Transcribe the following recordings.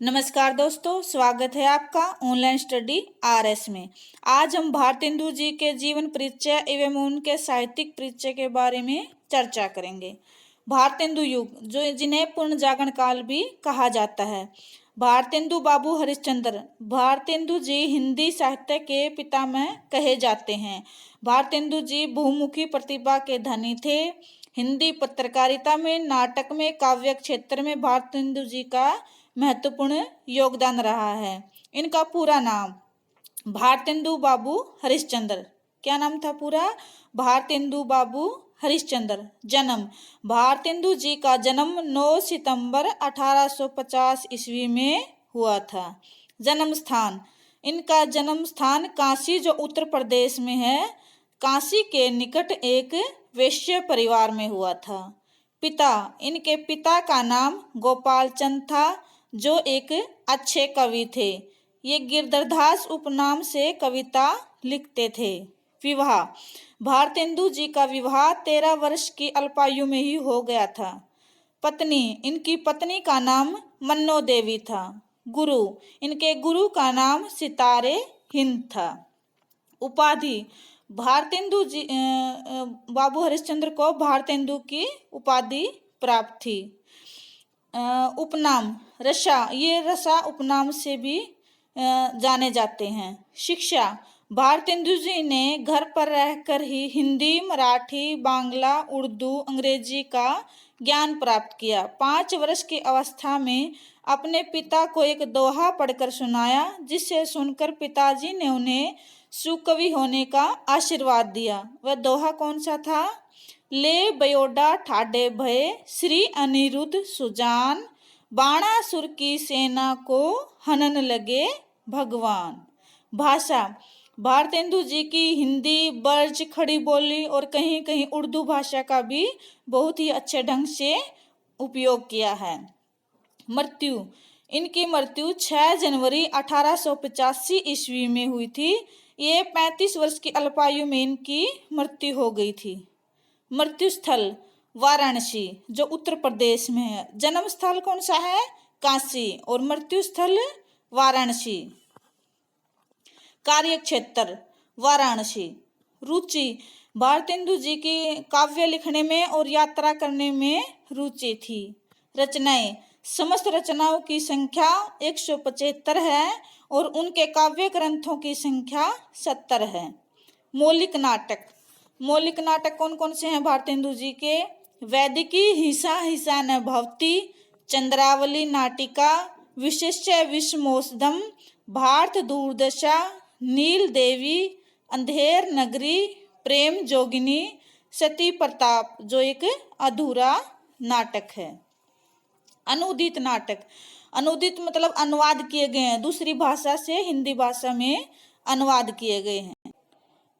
नमस्कार दोस्तों, स्वागत है आपका ऑनलाइन स्टडी आरएस में। आज हम भारतेंदु जी के जीवन परिचय एवं उनके साहित्यिक परिचय के बारे में चर्चा करेंगे। भारतेंदु युग, जो जिन्हें पूर्ण जागरण काल भी कहा जाता है। भारतेंदु बाबू हरिश्चंद्र। भारतेंदु जी हिंदी साहित्य के पितामह कहे जाते हैं। भारतेंदु जी बहुमुखी प्रतिभा के धनी थे। हिंदी पत्रकारिता में, नाटक में, काव्य क्षेत्र में भारतेंदु जी का महत्वपूर्ण योगदान रहा है। इनका पूरा नाम भारतेंदु बाबू हरिश्चंद्र। क्या नाम था पूरा? भारतेंदु बाबू हरिश्चंद्र। जन्म: भारतेंदु जी का जन्म 9 सितंबर 1850 ईस्वी में हुआ था। जन्म स्थान: इनका जन्म स्थान काशी, जो उत्तर प्रदेश में है, काशी के निकट एक वैश्य परिवार में हुआ था। पिता: इनके पिता का नाम गोपाल चंद था, जो एक अच्छे कवि थे। ये गिरधरदास उपनाम से कविता लिखते थे। विवाह: भारतेंदु जी का विवाह 13 वर्ष की अल्पायु में ही हो गया था। पत्नी: इनकी पत्नी का नाम मन्नो देवी था। गुरु: इनके गुरु का नाम सितारे हिंद था। उपाधि: भारतेंदु जी बाबू हरिश्चंद्र को भारतेंदु की उपाधि प्राप्त थी। उपनाम: रसा। ये रसा उपनाम से भी जाने जाते हैं। शिक्षा: भारतेंदु जी ने घर पर रहकर ही हिंदी, मराठी, बांग्ला, उर्दू, अंग्रेजी का ज्ञान प्राप्त किया। 5 वर्ष की अवस्था में अपने पिता को एक दोहा पढ़कर सुनाया, जिसे सुनकर पिताजी ने उन्हें सुकवि होने का आशीर्वाद दिया। वह दोहा कौन सा था? ले बयोडा ठाडे भय, श्री अनिरुद्ध सुजान, बाणासुर की सेना को हनन लगे भगवान। भाषा: भारतेंदु जी की हिंदी, ब्रज, खड़ी बोली और कहीं कहीं उर्दू भाषा का भी बहुत ही अच्छे ढंग से उपयोग किया है। मृत्यु: इनकी मृत्यु 6 जनवरी 1885 ईस्वी में हुई थी। ये 35 वर्ष की अल्पायु में इनकी मृत्यु हो गई थी। मृत्यु स्थल: वाराणसी, जो उत्तर प्रदेश में है। जन्म स्थल कौन सा है? काशी। और मृत्यु स्थल वाराणसी। कार्य क्षेत्र: वाराणसी। रुचि: भारतेंदु जी की काव्य लिखने में और यात्रा करने में रुचि थी। रचनाएं: समस्त रचनाओं की संख्या 175 है और उनके काव्य ग्रंथों की संख्या 70 है। मौलिक नाटक: मौलिक नाटक कौन कौन से हैं भारतेंदु जी के? वैदिकी, हिंसा हिंसा न भवती, चंद्रावली नाटिका, विशिष्य विषमोषधम, भारत दूरदशा, नील देवी, अंधेर नगरी, प्रेम जोगिनी, सती प्रताप, जो एक अधूरा नाटक है। अनुदित नाटक: अनुदित मतलब अनुवाद किए गए हैं, दूसरी भाषा से हिंदी भाषा में अनुवाद किए गए हैं।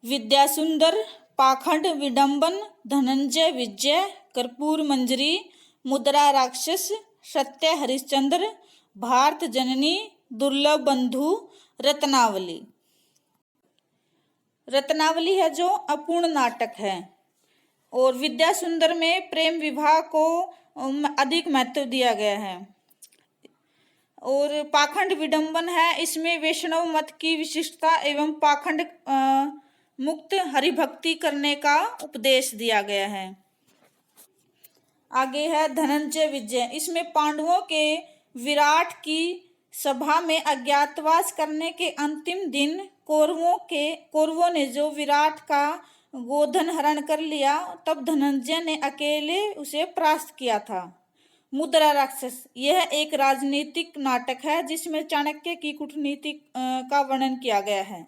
विद्या सुंदर, पाखंड विडंबन, धनंजय विजय, कर्पूर मंजरी, मुद्रा राक्षस, सत्य हरिश्चंद्र, भारत जननी, दुर्लभ बंधु, रत्नावली। रत्नावली है जो अपूर्ण नाटक है। और विद्या सुंदर में प्रेम विवाह को अधिक महत्व दिया गया है। और पाखंड विडंबन है, इसमें वैष्णव मत की विशिष्टता एवं पाखंड मुक्त हरिभक्ति करने का उपदेश दिया गया है। आगे है धनंजय विजय। इसमें पांडवों के विराट की सभा में अज्ञातवास करने के अंतिम दिन कौरवों ने जो विराट का गोधन हरण कर लिया, तब धनंजय ने अकेले उसे परास्त किया था। मुद्रा राक्षस: यह एक राजनीतिक नाटक है जिसमें चाणक्य की कूटनीति का वर्णन किया गया है।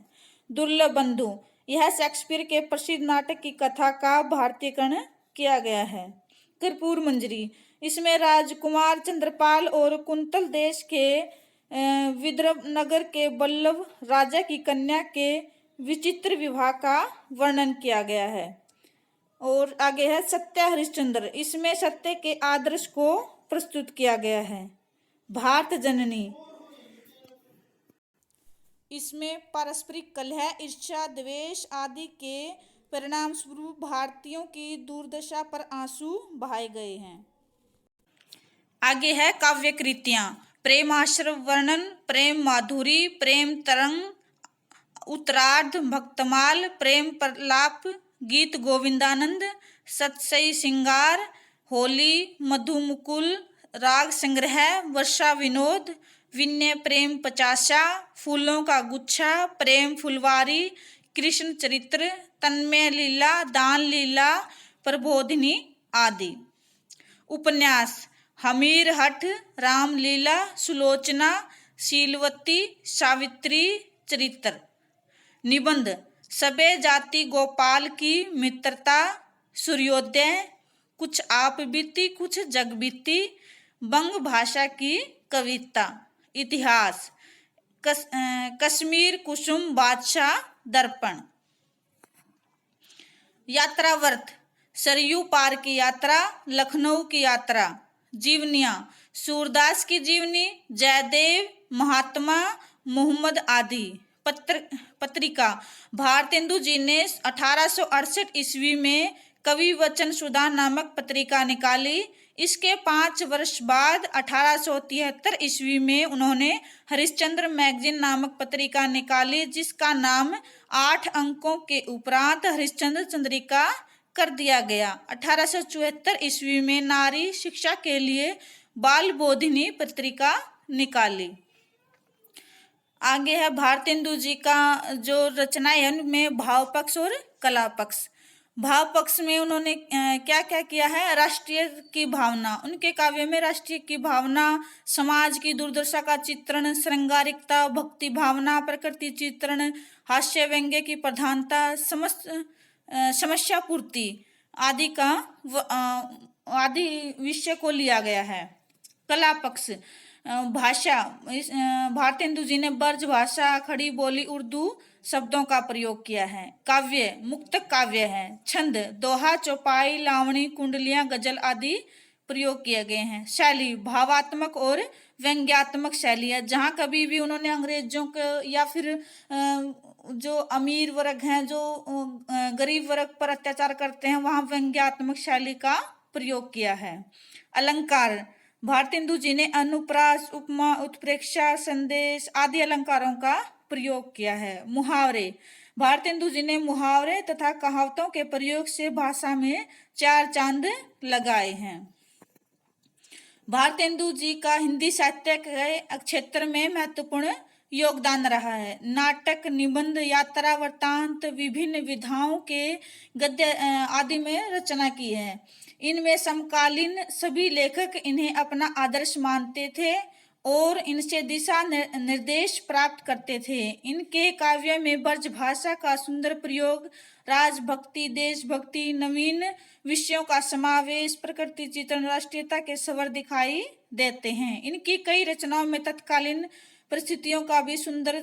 दुर्लभ बंधु: यह शेक्सपियर के प्रसिद्ध नाटक की कथा का भारतीयकरण किया गया है। कर्पूर मंजरी: इसमें राजकुमार चंद्रपाल और कुंतल देश के विदर्भ नगर के बल्लभ राजा की कन्या के विचित्र विवाह का वर्णन किया गया है। और आगे है सत्य हरिश्चंद्र। इसमें सत्य के आदर्श को प्रस्तुत किया गया है। भारत जननी: इसमें पारस्परिक कलह, ईर्ष्या, द्वेष आदि के परिणाम स्वरूप भारतीयों की दुर्दशा पर आंसू बहाए गए हैं। आगे है काव्य कृतियां। प्रेमाश्रव वर्णन, प्रेम माधुरी, प्रेम तरंग, उत्तरार्ध, भक्तमाल, प्रेम प्रलाप, गीत गोविंदानंद, सतसई सिंगार, होली, मधुमुकुल, राग संग्रह, वर्षा विनोद, विनय प्रेम पचासा, फूलों का गुच्छा, प्रेम फुलवारी, कृष्ण चरित्र, तन्मय लीला, दान लीला, प्रबोधिनी आदि। उपन्यास: हमीर हठ, रामलीला, सुलोचना, शीलवती, सावित्री चरित्र। निबंध: सबे जाति गोपाल की मित्रता, सूर्योदय, कुछ आप बीती कुछ जग बीती, बंग भाषा की कविता। इतिहास: कश्मीर कुसुम बादशाह दर्पण। यात्रा व्रत: सरयू पार की यात्रा, लखनऊ की यात्रा। जीवनियाँ: सूरदास की जीवनी, जयदेव, महात्मा, मोहम्मद आदि। पत्रिका: भारतेंदु जी ने 1868 ईस्वी में कवि वचन सुधा नामक पत्रिका निकाली। इसके 5 वर्ष बाद 1873 ईस्वी में उन्होंने हरिश्चंद्र मैगजीन नामक पत्रिका निकाली, जिसका नाम 8 अंकों के उपरांत हरिश्चंद्र चंद्रिका कर दिया गया। 1874 ईस्वी में नारी शिक्षा के लिए बाल बोधिनी पत्रिका निकाली। आगे है भारतेंदु जी का जो रचना है उनमें भाव पक्ष और कला पक्ष। भाव पक्ष में उन्होंने क्या क्या किया है? राष्ट्रीय की भावना, उनके काव्य में राष्ट्रीय की भावना, समाज की दुर्दशा का चित्रण, श्रृंगारिकता, भक्ति भावना, प्रकृति चित्रण, हास्य व्यंग्य की प्रधानता, समस्या पूर्ति आदि विषय को लिया गया है। कला पक्ष: भाषा, भारतेंदु जी ने ब्रज भाषा, खड़ी बोली उर्दू शब्दों का प्रयोग किया है। काव्य मुक्तक काव्य है। छंद दोहा, चौपाई, लावणी, कुंडलियां, गजल आदि प्रयोग किए गए हैं। शैली भावात्मक और व्यंग्यात्मक शैली है। जहाँ कभी भी उन्होंने अंग्रेजों को या फिर जो अमीर वर्ग हैं, जो गरीब वर्ग पर अत्याचार करते हैं, वहाँ व्यंग्यात्मक शैली का प्रयोग किया है। अलंकार: भारतेंदु जी ने अनुप्रास, उपमा, उत्प्रेक्षा, संदेश आदि अलंकारों का प्रयोग किया है। मुहावरे: भारतेंदु जी ने मुहावरे तथा कहावतों के प्रयोग से भाषा में 4 चांद लगाए हैं। भारतेंदु जी का हिंदी साहित्य के क्षेत्र में महत्वपूर्ण योगदान रहा है। नाटक, निबंध, यात्रा वृत्तांत, विभिन्न विधाओं के गद्य आदि में रचना की है। इनमें समकालीन सभी लेखक इन्हें अपना आदर्श मानते थे और इनसे दिशा निर्देश प्राप्त करते थे। इनके काव्य में ब्रज भाषा का सुंदर प्रयोग, राजभक्ति, देशभक्ति, नवीन विषयों का समावेश, प्रकृति चित्रण, राष्ट्रीयता के स्वर दिखाई देते हैं। इनकी कई रचनाओं में तत्कालीन परिस्थितियों का भी सुंदर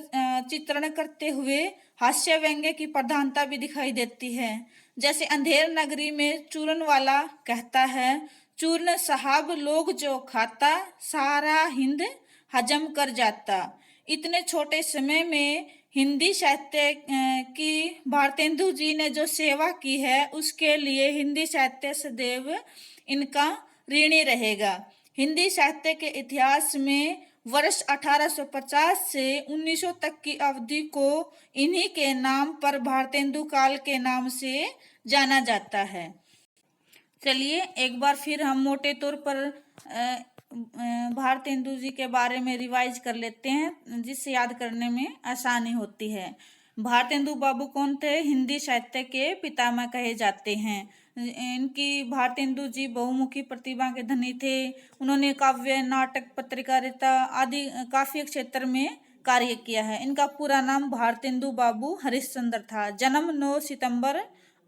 चित्रण करते हुए हास्य व्यंग्य की प्रधानता भी दिखाई देती है। जैसे अंधेर नगरी में चूरन वाला कहता है, चूर्ण साहब लोग जो खाता, सारा हिंद हजम कर जाता। इतने छोटे समय में हिंदी साहित्य की भारतेंदु जी ने जो सेवा की है, उसके लिए हिंदी साहित्य सदैव इनका ऋणी रहेगा। हिंदी साहित्य के इतिहास में वर्ष 1850 से 1900 तक की अवधि को इन्हीं के नाम पर भारतेंदु काल के नाम से जाना जाता है। चलिए एक बार फिर हम मोटे तौर पर भारतेंदु जी के बारे में रिवाइज कर लेते हैं, जिससे याद करने में आसानी होती है। भारतेंदु बाबू कौन थे? हिंदी साहित्य के पितामह कहे जाते हैं। इनकी भारतेंदु जी बहुमुखी प्रतिभा के धनी थे। उन्होंने काव्य, नाटक, पत्रकारिता आदि काफी क्षेत्र में कार्य किया है। इनका पूरा नाम भारतेंदु बाबू हरिश्चंद्र था। जन्म 9 सितंबर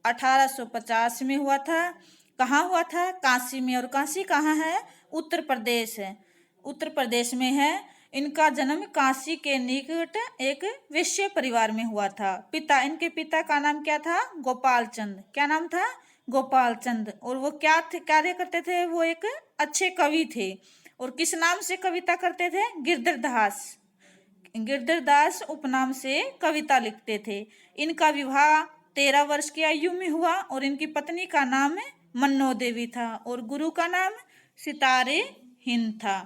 1850 में हुआ था। कहाँ हुआ था? काशी में। और काशी कहाँ है? उत्तर प्रदेश है, उत्तर प्रदेश में है। इनका जन्म काशी के निकट एक वैश्य परिवार में हुआ था। इनके पिता का नाम क्या था? गोपाल चंद। क्या नाम था? गोपाल चंद। और वो क्या कार्य करते थे? वो एक अच्छे कवि थे। और किस नाम से कविता करते थे? गिरधर दास। गिरधर दास उपनाम से कविता लिखते थे। इनका विवाह 13 वर्ष की आयु में हुआ और इनकी पत्नी का नाम मन्नो देवी था और गुरु का नाम सितारे हिंद था।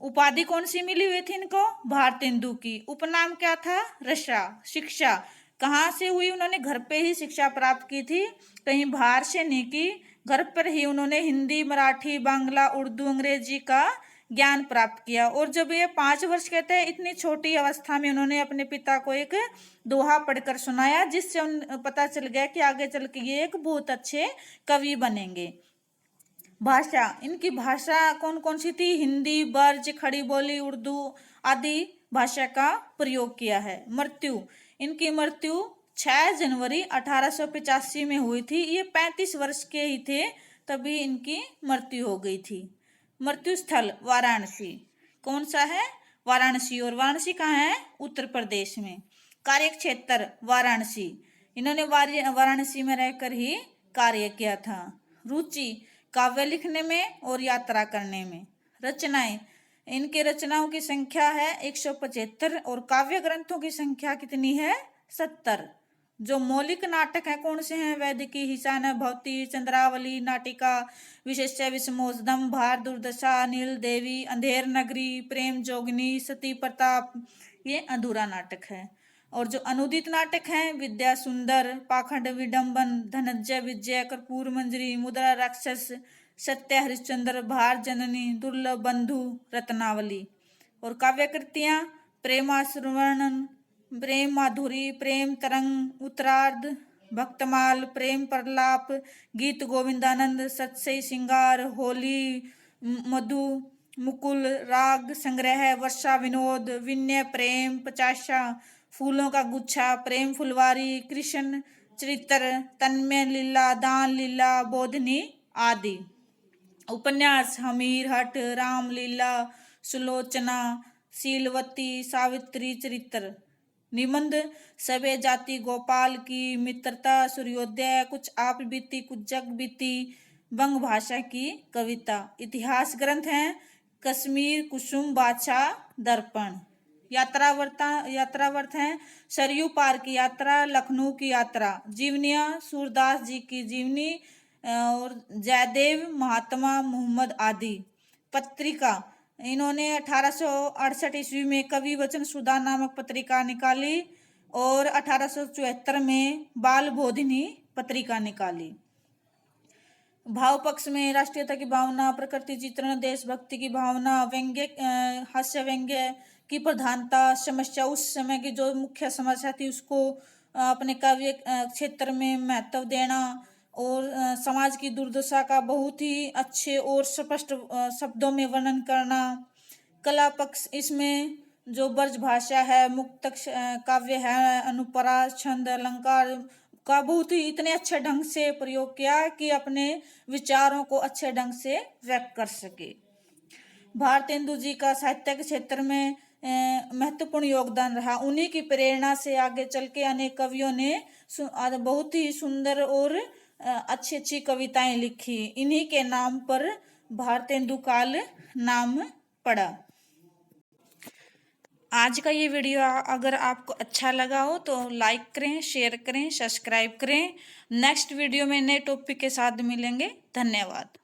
उपाधि कौन सी मिली हुई थी इनको? भारतेंदु की। उपनाम क्या था? रसा। शिक्षा कहाँ से हुई? उन्होंने घर पे ही शिक्षा प्राप्त की थी, कहीं बाहर से नहीं की। घर पर ही उन्होंने हिंदी, मराठी, बांग्ला, उर्दू, अंग्रेजी का ज्ञान प्राप्त किया। और जब ये 5 वर्ष के थे, इतनी छोटी अवस्था में उन्होंने अपने पिता को एक दोहा पढ़कर सुनाया, जिससे पता चल गया कि आगे चल के ये एक बहुत अच्छे कवि बनेंगे। भाषा, इनकी भाषा कौन कौन सी थी? हिंदी, ब्रज, खड़ी बोली, उर्दू आदि भाषा का प्रयोग किया है। मृत्यु, इनकी मृत्यु 6 जनवरी 1885 में हुई थी। ये 35 वर्ष के ही थे तभी इनकी मृत्यु हो गई थी। मृत्यु स्थल वाराणसी। कौन सा है? वाराणसी। और वाराणसी कहाँ है? उत्तर प्रदेश में। कार्य क्षेत्र वाराणसी, इन्होंने वाराणसी में रहकर ही कार्य किया था। रुचि, काव्य लिखने में और यात्रा करने में। रचनाएं, इनके रचनाओं की संख्या है 175 और काव्य ग्रंथों की संख्या कितनी है? 70। जो मौलिक नाटक है कौन से हैं? वैदिकी, हिसाना भवती, चंद्रावली, नाटिका, विशेष्य विषमोदम, भार दुर्दशा, नील देवी, अंधेर नगरी, प्रेम जोगिनी, सती प्रताप, ये अधूरा नाटक है। और जो अनुदित नाटक हैं, विद्या सुंदर, पाखंड विडंबन, धनंजय विजय, कर्पूर मंजरी, मुद्रा राक्षस, सत्य हरिश्चंद्र, भार जननी, दुर्लभ बंधु, रत्नावली। और काव्य कृतियां प्रेमाश्रवर्णन, प्रेम माधुरी, प्रेम तरंग, उत्तरार्ध, भक्तमाल, प्रेम प्रलाप, गीत गोविंदानंद, सत्सई सिंगार, होली, मधु, मुकुल, राग संग्रह, वर्षा विनोद, विनय प्रेम, पचाशा, फूलों का गुच्छा, प्रेम फुलवारी, कृष्ण चरित्र, तन्मय लीला, दान लीला, बोधनी आदि। उपन्यास हमीर हट, रामलीला, सुलोचना, शीलवती, सावित्री चरित्र। निबंध सबे जाति गोपाल की, मित्रता, सूर्योदय, कुछ आप बीती कुछ जग बीती, बंग भाषा की कविता। इतिहास ग्रंथ हैं कश्मीर कुसुम, बादशाह, दर्पण। यात्रावर्त हैं सरयू पार की यात्रा, लखनऊ की यात्रा, जीवनियाँ सूरदास जी की जीवनी और जयदेव, महात्मा, मोहम्मद आदि। पत्रिका, इन्होंने 1868 ईस्वी में कवि वचन सुधा नामक पत्रिका निकाली और 1874 में बाल बोधिनी पत्रिका निकाली। भाव पक्ष में राष्ट्रीयता की भावना, प्रकृति चित्रण, देशभक्ति की भावना, व्यंग्य, हास्य व्यंग्य की प्रधानता, समस्या, उस समय की जो मुख्य समस्या थी उसको अपने काव्य क्षेत्र में महत्व देना और समाज की दुर्दशा का बहुत ही अच्छे और स्पष्ट शब्दों में वर्णन करना। कला पक्ष, इसमें जो ब्रज भाषा है, मुक्त काव्य है, अनुप्रास, छंद, अलंकार का बहुत ही इतने अच्छे ढंग से प्रयोग किया कि अपने विचारों को अच्छे ढंग से व्यक्त कर सके। भारतेंदु जी का साहित्य के क्षेत्र में महत्वपूर्ण योगदान रहा। उन्हीं की प्रेरणा से आगे चल के अनेक कवियों ने बहुत ही सुंदर और अच्छी अच्छी कविताएं लिखी। इन्हीं के नाम पर भारतेंदु काल नाम पड़ा। आज का ये वीडियो अगर आपको अच्छा लगा हो तो लाइक करें, शेयर करें, सब्सक्राइब करें। नेक्स्ट वीडियो में नए टॉपिक के साथ मिलेंगे। धन्यवाद।